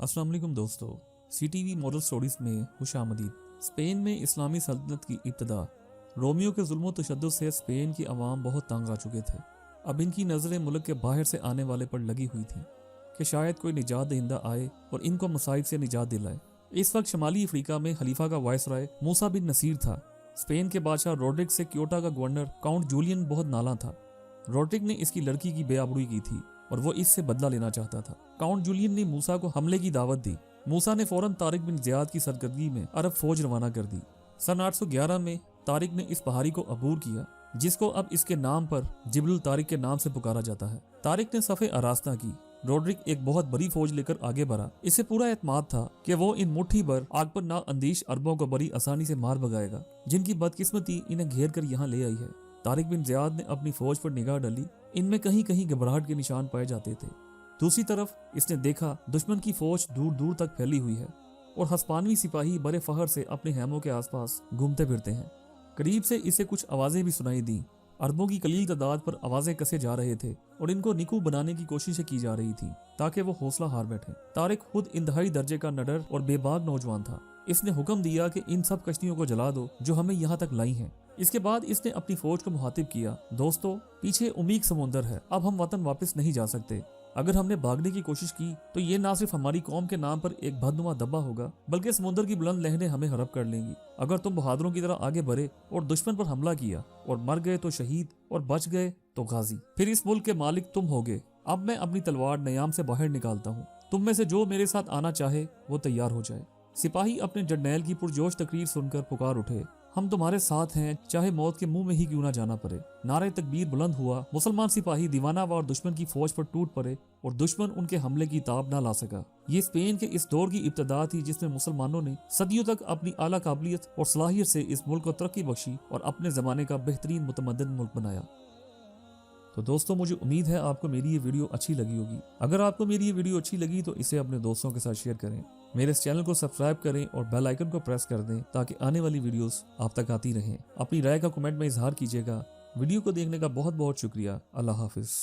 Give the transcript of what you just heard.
अस्सलाम वालेकुम दोस्तों, CTV मॉरल स्टोरीज में खुशामदीद। स्पेन में इस्लामी सल्तनत की इब्तदा। रोमियो के जुल्म तशद्दुद से स्पेन की आवाम बहुत तंग आ चुके थे। अब इनकी नज़रें मुल्क के बाहर से आने वाले पर लगी हुई थी कि शायद कोई निजात दहिंदा आए और इनको मसाइब से निजात दिलाए। इस वक्त शमाली अफ्रीका में खलीफा का वायसराय मूसा बिन नसीर था। स्पेन के बादशाह रोड्रिक से क्योटा का गवर्नर काउंट जूलियन बहुत नाला था। रोड्रिक ने इसकी लड़की की बेआबरूई की थी और वो इससे बदला लेना चाहता था। काउंट जूलियन ने मूसा को हमले की दावत दी। मूसा ने फौरन तारिक बिन ज़ियाद की सरगर्दी में अरब फौज रवाना कर दी। सन 811 में तारिक ने इस पहाड़ी को अबूर किया, जिसको अब इसके नाम पर जिबरुल तारिक के नाम से पुकारा जाता है। तारिक ने सफ़े आरास्ता की। रोड्रिक एक बहुत बड़ी फौज लेकर आगे बढ़ा। इसे पूरा एतमाद था कि वो इन मुट्ठी भर आग पर ना अंदेश अरबों को बड़ी आसानी से मार भगाएगा, जिनकी बदकिस्मती इन्हें घेर कर यहाँ ले आई है। तारिक बिन ज़ियाद ने अपनी फौज पर निगाह डाली। इनमें कहीं कहीं घबराहट के निशान पाए जाते थे। दूसरी तरफ इसने देखा दुश्मन की फौज दूर दूर तक फैली हुई है और हस्पानवी सिपाही बड़े फखर से अपने हैमों के आसपास घूमते फिरते हैं। करीब से इसे कुछ आवाजें भी सुनाई दी। अरबों की कलील तादाद पर आवाजें कसे जा रहे थे और इनको निकू बनाने की कोशिशें की जा रही थी ताकि वो हौसला हार बैठे। तारिक खुद इंतहाई दर्जे का नडर और बेबाक नौजवान था। इसने हुक्म दिया कि इन सब कश्तियों को जला दो जो हमें यहाँ तक लाई हैं। इसके बाद इसने अपनी फौज को मुखातिब किया, दोस्तों पीछे उमीद समुंदर है, अब हम वतन वापस नहीं जा सकते। अगर हमने भागने की कोशिश की तो ये ना सिर्फ हमारी कौम के नाम पर एक बदनुमा दब्बा होगा, बल्कि समुद्र की बुलंद लहरें हमें हड़प कर लेंगी। अगर तुम बहादुरों की तरह आगे बढ़े और दुश्मन पर हमला किया और मर गए तो शहीद और बच गए तो गाजी, फिर इस मुल्क के मालिक तुम होगे। अब मैं अपनी तलवार नयाम से बाहर निकालता हूँ। तुम में से जो मेरे साथ आना चाहे वो तैयार हो जाए। सिपाही अपने जर्नैल की पुरजोश तकरीर सुनकर पुकार उठे, हम तुम्हारे साथ हैं, चाहे मौत के मुंह में ही क्यों ना जाना पड़े। नारे तकबीर बुलंद हुआ। मुसलमान सिपाही दीवानावार दुश्मन की फौज पर टूट पड़े और दुश्मन उनके हमले की ताब ना ला सका। ये स्पेन के इस दौर की इब्तदा थी जिसमें मुसलमानों ने सदियों तक अपनी आला काबिलियत और सलाहियत से इस मुल्क को तरक्की बख्शी और अपने जमाने का बेहतरीन मुतमद्दिन मुल्क बनाया। तो दोस्तों, मुझे उम्मीद है आपको मेरी ये वीडियो अच्छी लगी होगी। अगर आपको मेरी ये वीडियो अच्छी लगी तो इसे अपने दोस्तों के साथ शेयर करें। मेरे इस चैनल को सब्सक्राइब करें और बेल आइकन को प्रेस कर दें ताकि आने वाली वीडियोस आप तक आती रहें। अपनी राय का कमेंट में इजहार कीजिएगा। वीडियो को देखने का बहुत बहुत शुक्रिया। अल्लाह हाफिज़।